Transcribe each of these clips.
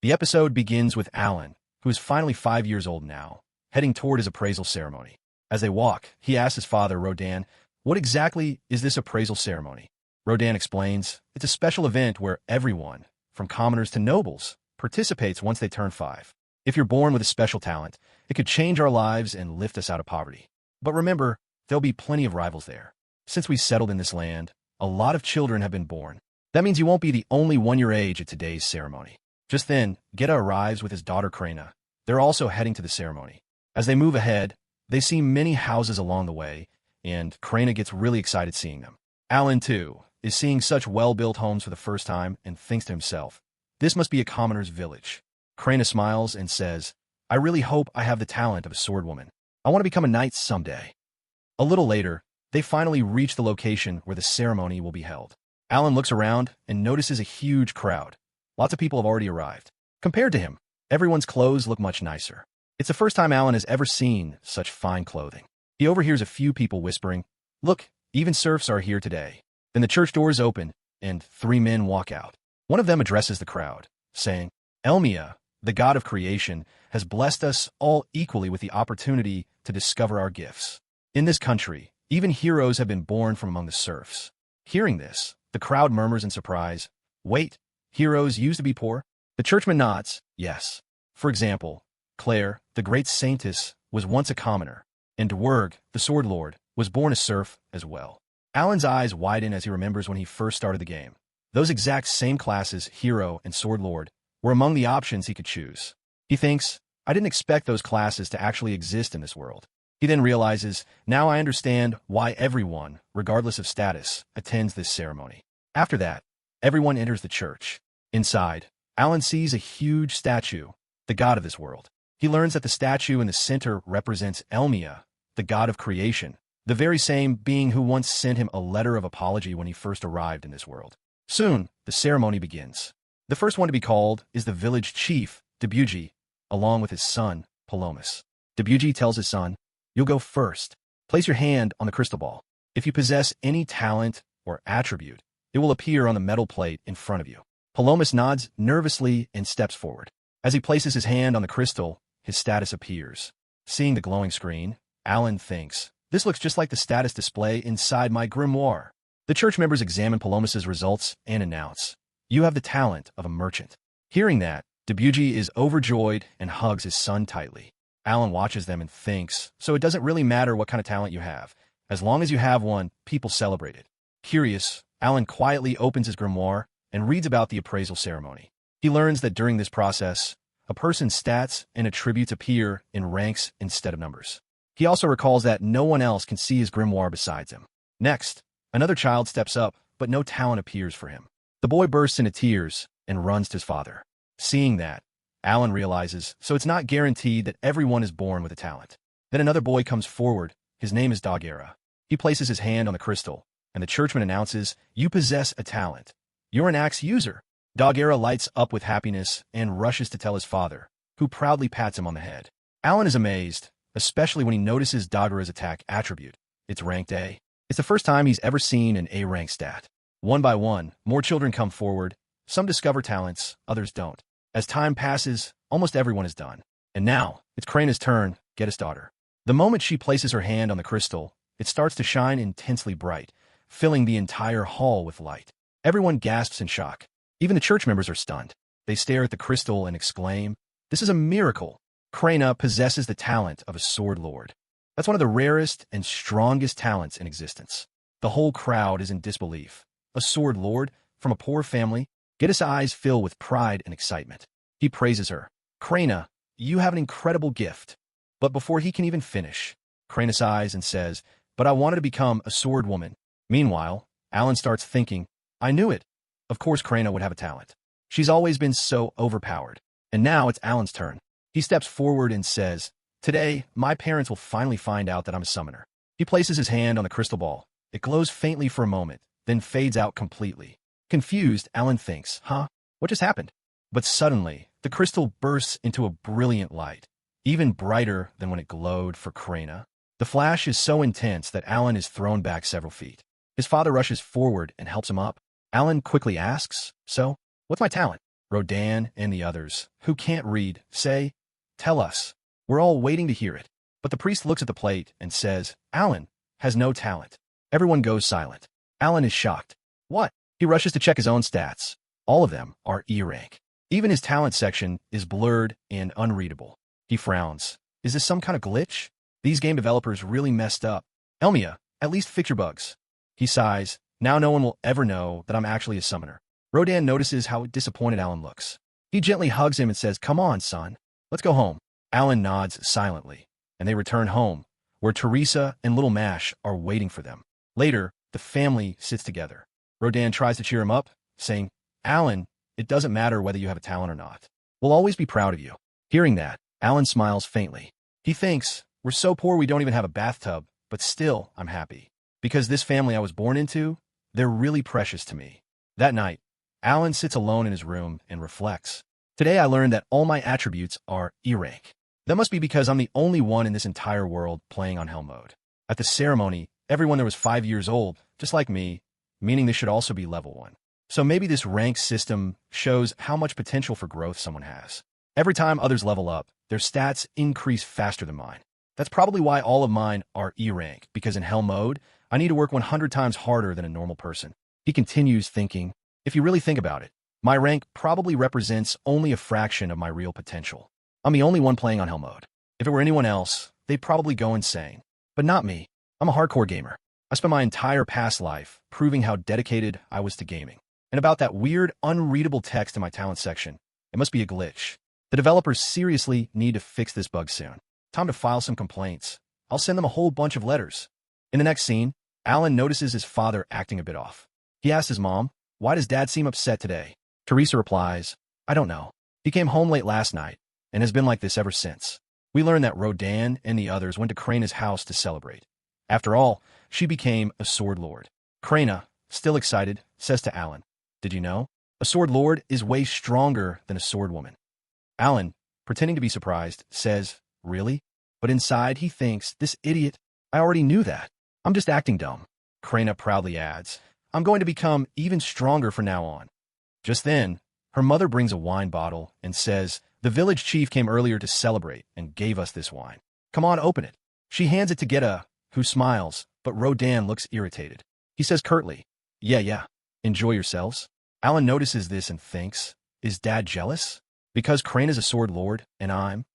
The episode begins with Alan, who is finally 5 years old now, heading toward his appraisal ceremony. As they walk, he asks his father, Rodan, what exactly is this appraisal ceremony? Rodan explains, it's a special event where everyone, from commoners to nobles, participates once they turn 5. If you're born with a special talent, it could change our lives and lift us out of poverty. But remember, there'll be plenty of rivals there. Since we settled in this land, a lot of children have been born. That means you won't be the only one your age at today's ceremony. Just then, Geta arrives with his daughter Krena. They're also heading to the ceremony. As they move ahead, they see many houses along the way, and Krena gets really excited seeing them. Alan, too, is seeing such well-built homes for the first time and thinks to himself, this must be a commoner's village. Krena smiles and says, I really hope I have the talent of a swordwoman. I want to become a knight someday. A little later, they finally reach the location where the ceremony will be held. Alan looks around and notices a huge crowd. Lots of people have already arrived. Compared to him, everyone's clothes look much nicer. It's the first time Alan has ever seen such fine clothing. He overhears a few people whispering, look, even serfs are here today. Then the church doors open, and 3 men walk out. One of them addresses the crowd, saying, Elmia, the god of creation, has blessed us all equally with the opportunity to discover our gifts. In this country, even heroes have been born from among the serfs. Hearing this, the crowd murmurs in surprise, wait, heroes used to be poor? The churchman nods, yes. For example, Claire, the great saintess, was once a commoner, and Dwerg, the sword lord, was born a serf as well. Alan's eyes widen as he remembers when he first started the game. Those exact same classes, hero and sword lord, were among the options he could choose. He thinks, I didn't expect those classes to actually exist in this world. He then realizes, now I understand why everyone, regardless of status, attends this ceremony. After that, everyone enters the church. Inside, Alan sees a huge statue, the god of this world. He learns that the statue in the center represents Elmia, the god of creation, the very same being who once sent him a letter of apology when he first arrived in this world. Soon, the ceremony begins. The first one to be called is the village chief, Debuji, along with his son, Palomas. Debuji tells his son, you'll go first. Place your hand on the crystal ball. If you possess any talent or attribute, it will appear on the metal plate in front of you. Palomas nods nervously and steps forward. As he places his hand on the crystal, his status appears. Seeing the glowing screen, Alan thinks, this looks just like the status display inside my grimoire. The church members examine Palomas's results and announce, you have the talent of a merchant. Hearing that, Debuji is overjoyed and hugs his son tightly. Alan watches them and thinks, so it doesn't really matter what kind of talent you have. As long as you have one, people celebrate it. Curious, Alan quietly opens his grimoire and reads about the appraisal ceremony. He learns that during this process, a person's stats and attributes appear in ranks instead of numbers. He also recalls that no one else can see his grimoire besides him. Next, another child steps up, but no talent appears for him. The boy bursts into tears and runs to his father. Seeing that, Alan realizes, so it's not guaranteed that everyone is born with a talent. Then another boy comes forward. His name is Dogera. He places his hand on the crystal, and the churchman announces, you possess a talent. You're an axe user. Dogera lights up with happiness and rushes to tell his father, who proudly pats him on the head. Alan is amazed, especially when he notices Dogera's attack attribute. It's ranked A. It's the first time he's ever seen an A-rank stat. One by one, more children come forward. Some discover talents, others don't. As time passes, almost everyone is done. And now, it's Krena's turn, Geta's daughter. The moment she places her hand on the crystal, it starts to shine intensely bright, filling the entire hall with light. Everyone gasps in shock. Even the church members are stunned. They stare at the crystal and exclaim, this is a miracle. Krena possesses the talent of a sword lord. That's one of the rarest and strongest talents in existence. The whole crowd is in disbelief. A sword lord, from a poor family, Geta's eyes fill with pride and excitement. He praises her. Krena, you have an incredible gift. But before he can even finish, Krena sighs and says, but I wanted to become a sword woman. Meanwhile, Alan starts thinking, I knew it. Of course Krena would have a talent. She's always been so overpowered. And now it's Alan's turn. He steps forward and says, today, my parents will finally find out that I'm a summoner. He places his hand on the crystal ball. It glows faintly for a moment, then fades out completely. Confused, Alan thinks, what just happened? But suddenly, the crystal bursts into a brilliant light, even brighter than when it glowed for Krena. The flash is so intense that Alan is thrown back several feet. His father rushes forward and helps him up. Alan quickly asks, so, what's my talent? Rodan and the others, who can't read, say, "Tell us. We're all waiting to hear it." But the priest looks at the plate and says, "Alan has no talent." Everyone goes silent. Alan is shocked. What? He rushes to check his own stats. All of them are E rank. Even his talent section is blurred and unreadable. He frowns. Is this some kind of glitch? These game developers really messed up. Elmia, at least fix your bugs. He sighs. Now no one will ever know that I'm actually a summoner. Rodan notices how disappointed Alan looks. He gently hugs him and says, "Come on, son. Let's go home." Alan nods silently, and they return home, where Teresa and little Mash are waiting for them. Later, the family sits together. Rodan tries to cheer him up, saying, "Alan, it doesn't matter whether you have a talent or not. We'll always be proud of you." Hearing that, Alan smiles faintly. He thinks, "We're so poor we don't even have a bathtub, but still, I'm happy. Because this family I was born into, they're really precious to me." That night, Alan sits alone in his room and reflects. Today I learned that all my attributes are E rank. That must be because I'm the only one in this entire world playing on Hell mode. At the ceremony, everyone there was 5 years old, just like me, meaning they should also be level 1. So maybe this rank system shows how much potential for growth someone has. Every time others level up, their stats increase faster than mine. That's probably why all of mine are E rank, because in Hell mode, I need to work 100 times harder than a normal person. He continues thinking, if you really think about it, my rank probably represents only a fraction of my real potential. I'm the only one playing on Hell mode. If it were anyone else, they'd probably go insane. But not me. I'm a hardcore gamer. I spent my entire past life proving how dedicated I was to gaming. And about that weird, unreadable text in my talent section, it must be a glitch. The developers seriously need to fix this bug soon. Time to file some complaints. I'll send them a whole bunch of letters. In the next scene, Alan notices his father acting a bit off. He asks his mom, "Why does Dad seem upset today?" Teresa replies, "I don't know. He came home late last night and has been like this ever since." We learn that Rodan and the others went to Kraina's house to celebrate. After all, she became a sword lord. Kraina, still excited, says to Alan, "Did you know? A sword lord is way stronger than a sword woman." Alan, pretending to be surprised, says, "Really?" But inside he thinks, "This idiot, I already knew that. I'm just acting dumb." Kraina proudly adds, "I'm going to become even stronger from now on." Just then, her mother brings a wine bottle and says, "The village chief came earlier to celebrate and gave us this wine. Come on, open it." She hands it to Geta, who smiles, but Rodan looks irritated. He says curtly, Yeah, enjoy yourselves." Alan notices this and thinks, is Dad jealous? Because Kraina's a sword lord and I'm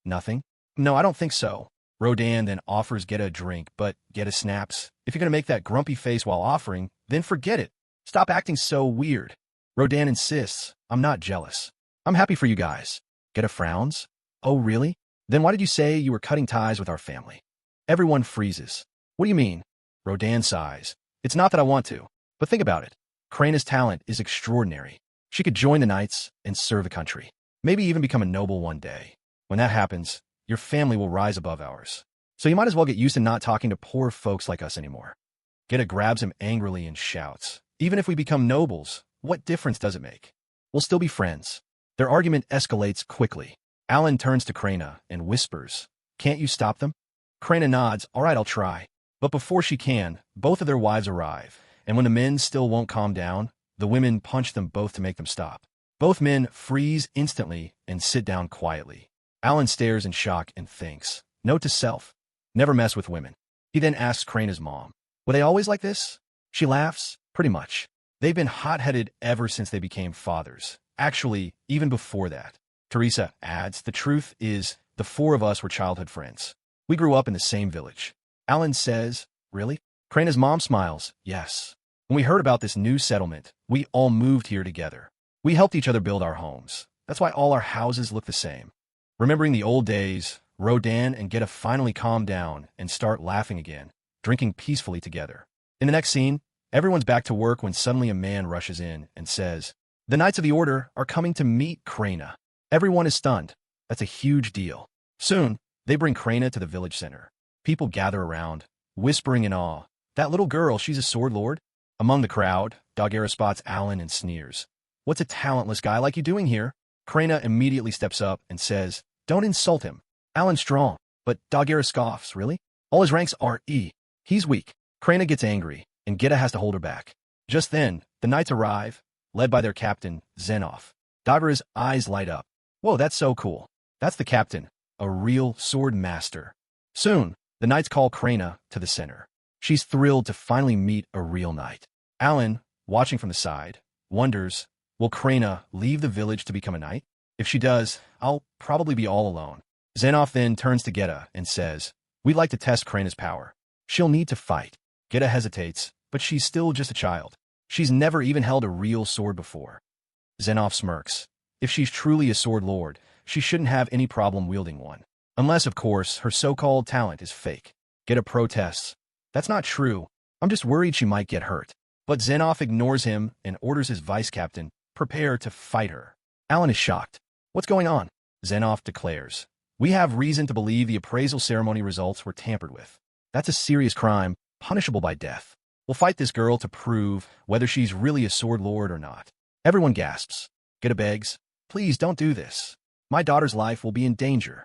nothing? No, I don't think so. Rodan then offers Geta a drink, but Geta snaps, "If you're going to make that grumpy face while offering, then forget it. Stop acting so weird." Rodan insists, "I'm not jealous. I'm happy for you guys." Geta frowns. "Oh, really? Then why did you say you were cutting ties with our family?" Everyone freezes. "What do you mean?" Rodan sighs. "It's not that I want to, but think about it. Kraina's talent is extraordinary. She could join the knights and serve the country. Maybe even become a noble one day. When that happens, your family will rise above ours. So you might as well get used to not talking to poor folks like us anymore." Geta grabs him angrily and shouts, "Even if we become nobles, what difference does it make? We'll still be friends." Their argument escalates quickly. Alan turns to Kraina and whispers, "Can't you stop them?" Kraina nods, "All right, I'll try." But before she can, both of their wives arrive, and when the men still won't calm down, the women punch them both to make them stop. Both men freeze instantly and sit down quietly. Alan stares in shock and thinks, note to self, never mess with women. He then asks Kraina's mom, "Were they always like this?" She laughs, "Pretty much. They've been hot-headed ever since they became fathers. Actually, even before that." Teresa adds, "The truth is, the four of us were childhood friends. We grew up in the same village." Alan says, "Really?" Kraina's mom smiles, "Yes. When we heard about this new settlement, we all moved here together. We helped each other build our homes. That's why all our houses look the same." Remembering the old days, Rodan and Geta finally calm down and start laughing again, drinking peacefully together. In the next scene, everyone's back to work when suddenly a man rushes in and says, "The Knights of the Order are coming to meet Kraina." Everyone is stunned. That's a huge deal. Soon, they bring Kraina to the village center. People gather around, whispering in awe, "That little girl, she's a sword lord?" Among the crowd, Dogera spots Alan and sneers. "What's a talentless guy like you doing here?" Kraina immediately steps up and says, "Don't insult him. Alan's strong." But Dogera scoffs, "Really? All his ranks are E. He's weak." Kraina gets angry, and Geta has to hold her back. Just then, the knights arrive, led by their captain, Zenov. Dagera's eyes light up. Whoa, that's so cool. That's the captain, a real sword master. Soon, the knights call Krena to the center. She's thrilled to finally meet a real knight. Alan, watching from the side, wonders, will Krena leave the village to become a knight? If she does, I'll probably be all alone. Xenoph then turns to Geta and says, we'd like to test Krena's power. She'll need to fight. Geta hesitates, but she's still just a child. She's never even held a real sword before. Xenoph smirks. If she's truly a sword lord, she shouldn't have any problem wielding one. Unless, of course, her so-called talent is fake. Geta protests. That's not true. I'm just worried she might get hurt. But Xenoph ignores him and orders his vice-captain, prepare to fight her. Alan is shocked. What's going on? Xenoph declares. We have reason to believe the appraisal ceremony results were tampered with. That's a serious crime, punishable by death. We'll fight this girl to prove whether she's really a sword lord or not. Everyone gasps. Geta begs, please don't do this. My daughter's life will be in danger.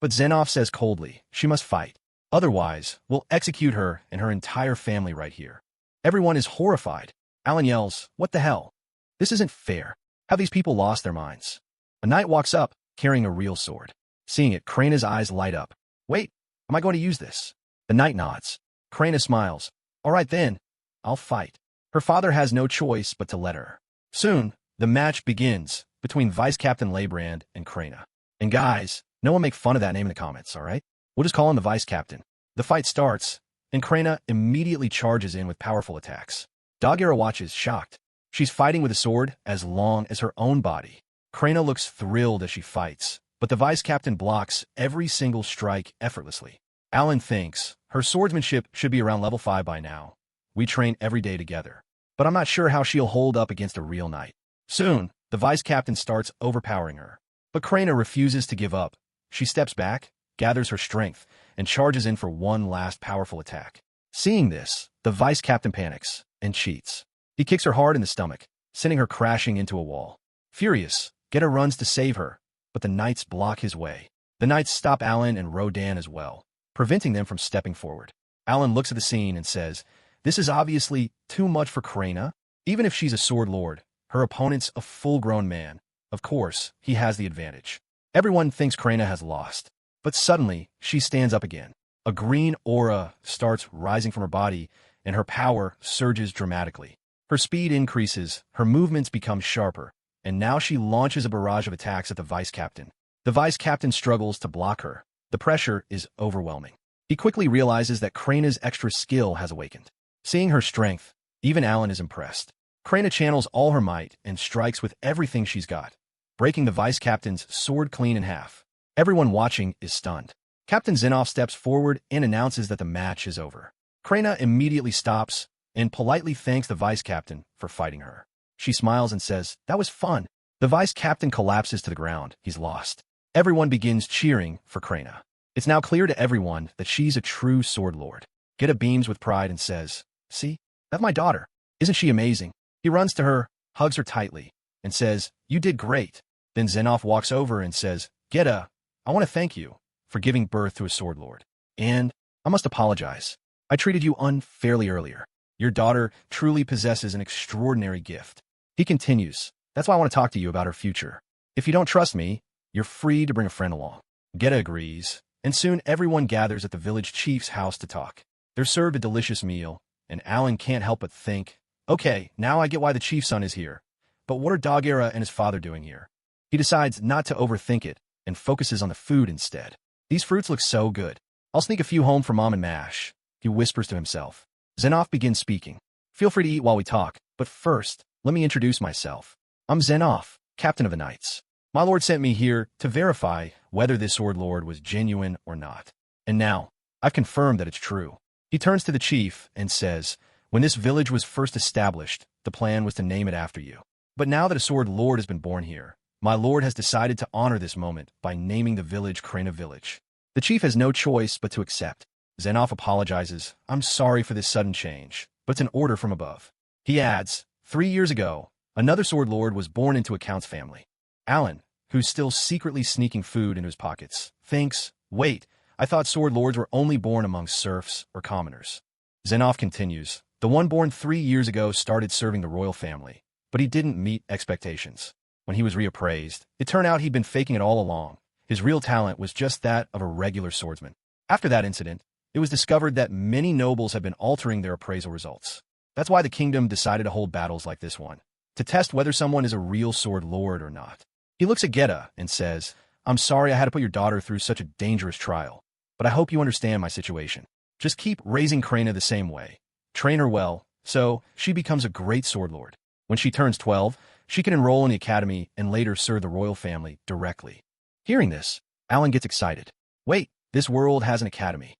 But Xenoph says coldly, she must fight. Otherwise, we'll execute her and her entire family right here. Everyone is horrified. Alan yells, what the hell? This isn't fair. Have these people lost their minds? A knight walks up, carrying a real sword. Seeing it, Krena's eyes light up. Wait, am I going to use this? The knight nods. Krena smiles. All right then, I'll fight. Her father has no choice but to let her. Soon, the match begins between Vice Captain Leibrand and Krena. And guys, no one make fun of that name in the comments, all right? We'll just call him the Vice Captain. The fight starts, and Krena immediately charges in with powerful attacks. Dagera watches, shocked. She's fighting with a sword as long as her own body. Krena looks thrilled as she fights, but the Vice Captain blocks every single strike effortlessly. Alan thinks her swordsmanship should be around level 5 by now. We train every day together. But I'm not sure how she'll hold up against a real knight. Soon, the Vice Captain starts overpowering her. But Krena refuses to give up. She steps back, gathers her strength, and charges in for one last powerful attack. Seeing this, the Vice Captain panics and cheats. He kicks her hard in the stomach, sending her crashing into a wall. Furious, Geta runs to save her, but the knights block his way. The knights stop Alan and Rodan as well, preventing them from stepping forward. Alan looks at the scene and says, this is obviously too much for Krena. Even if she's a sword lord, her opponent's a full-grown man. Of course, he has the advantage. Everyone thinks Krena has lost. But suddenly, she stands up again. A green aura starts rising from her body, and her power surges dramatically. Her speed increases, her movements become sharper, and now she launches a barrage of attacks at the Vice Captain. The Vice Captain struggles to block her. The pressure is overwhelming. He quickly realizes that Krena's extra skill has awakened. Seeing her strength, even Alan is impressed. Krena channels all her might and strikes with everything she's got, breaking the Vice Captain's sword clean in half. Everyone watching is stunned. Captain Xenoph steps forward and announces that the match is over. Krena immediately stops and politely thanks the Vice Captain for fighting her. She smiles and says, that was fun. The Vice Captain collapses to the ground. He's lost. Everyone begins cheering for Krena. It's now clear to everyone that she's a true sword lord. Geta beams with pride and says, see, that's my daughter. Isn't she amazing? He runs to her, hugs her tightly, and says, you did great. Then Xenoph walks over and says, Geta, I want to thank you for giving birth to a sword lord. And I must apologize. I treated you unfairly earlier. Your daughter truly possesses an extraordinary gift. He continues, that's why I want to talk to you about her future. If you don't trust me, you're free to bring a friend along. Geta agrees, and soon everyone gathers at the village chief's house to talk. They're served a delicious meal, and Alan can't help but think, okay, now I get why the chief's son is here. But what are Dagera and his father doing here? He decides not to overthink it and focuses on the food instead. These fruits look so good. I'll sneak a few home for Mom and Mash, he whispers to himself. Xenoph begins speaking. Feel free to eat while we talk, but first, let me introduce myself. I'm Xenoph, captain of the knights. My lord sent me here to verify whether this sword lord was genuine or not. And now, I've confirmed that it's true. He turns to the chief and says, when this village was first established, the plan was to name it after you. But now that a sword lord has been born here, my lord has decided to honor this moment by naming the village Krena Village. The chief has no choice but to accept. Xenoph apologizes, I'm sorry for this sudden change, but it's an order from above. He adds, 3 years ago, another sword lord was born into a count's family. Alan, who's still secretly sneaking food into his pockets, thinks, wait, I thought sword lords were only born among serfs or commoners. Xenoph continues, the one born 3 years ago started serving the royal family, but he didn't meet expectations. When he was reappraised, it turned out he'd been faking it all along. His real talent was just that of a regular swordsman. After that incident, it was discovered that many nobles had been altering their appraisal results. That's why the kingdom decided to hold battles like this one, to test whether someone is a real sword lord or not. He looks at Geta and says, "I'm sorry I had to put your daughter through such a dangerous trial, but I hope you understand my situation. Just keep raising Krana the same way. Train her well, so she becomes a great sword lord. When she turns 12, she can enroll in the academy and later serve the royal family directly." Hearing this, Alan gets excited. "Wait, this world has an academy."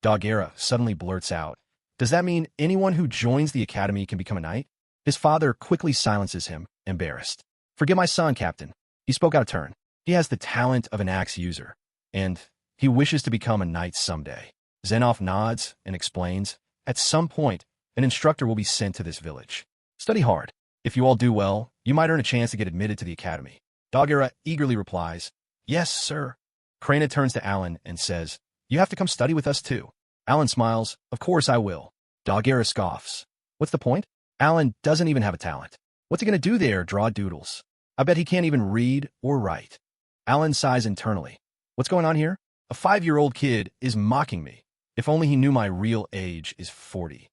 Dogera suddenly blurts out, "Does that mean anyone who joins the academy can become a knight?" His father quickly silences him, embarrassed. "Forgive my son, Captain. He spoke out of turn. He has the talent of an axe user, and he wishes to become a knight someday." Zenoff nods and explains, "At some point, an instructor will be sent to this village. Study hard. If you all do well, you might earn a chance to get admitted to the academy." Dogera eagerly replies, "Yes, sir." Krana turns to Alan and says, "You have to come study with us too." Alan smiles, "Of course I will." Dogera scoffs. "What's the point? Alan doesn't even have a talent. What's he going to do there, draw doodles? I bet he can't even read or write." Alan sighs internally. "What's going on here? A 5-year-old kid is mocking me. If only he knew my real age is 40.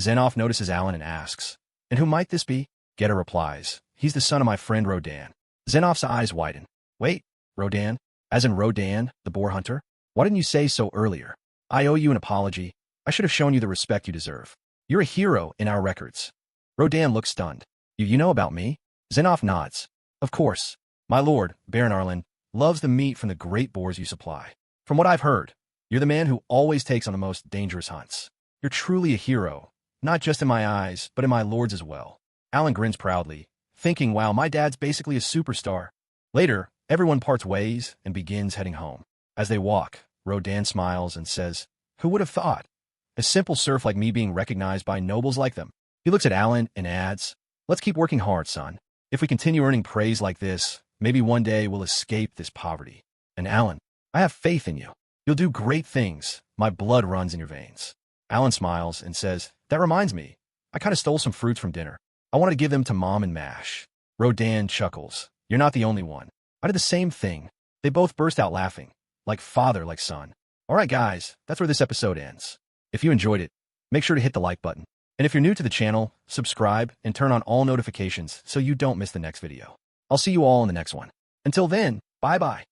Zenoff notices Alan and asks, "And who might this be?" Geta replies, "He's the son of my friend Rodan." Zenoff's eyes widen. "Wait, Rodan? As in Rodan, the boar hunter? Why didn't you say so earlier? I owe you an apology. I should have shown you the respect you deserve. You're a hero in our records." Rodan looks stunned. You know about me?" Zenoff nods. "Of course. My lord, Baron Arlen, loves the meat from the great boars you supply. From what I've heard, you're the man who always takes on the most dangerous hunts. You're truly a hero, not just in my eyes, but in my lord's as well." Alan grins proudly, thinking, wow, my dad's basically a superstar. Later, everyone parts ways and begins heading home. As they walk, Rodan smiles and says, "Who would have thought? A simple serf like me being recognized by nobles like them." He looks at Alan and adds, "Let's keep working hard, son. If we continue earning praise like this, maybe one day we'll escape this poverty. And Alan, I have faith in you. You'll do great things. My blood runs in your veins." Alan smiles and says, "That reminds me. I kind of stole some fruits from dinner. I wanted to give them to Mom and Mash." Rodan chuckles. "You're not the only one. I did the same thing." They both burst out laughing, like father, like son. All right, guys, that's where this episode ends. If you enjoyed it, make sure to hit the like button. And if you're new to the channel, subscribe and turn on all notifications so you don't miss the next video. I'll see you all in the next one. Until then, bye-bye.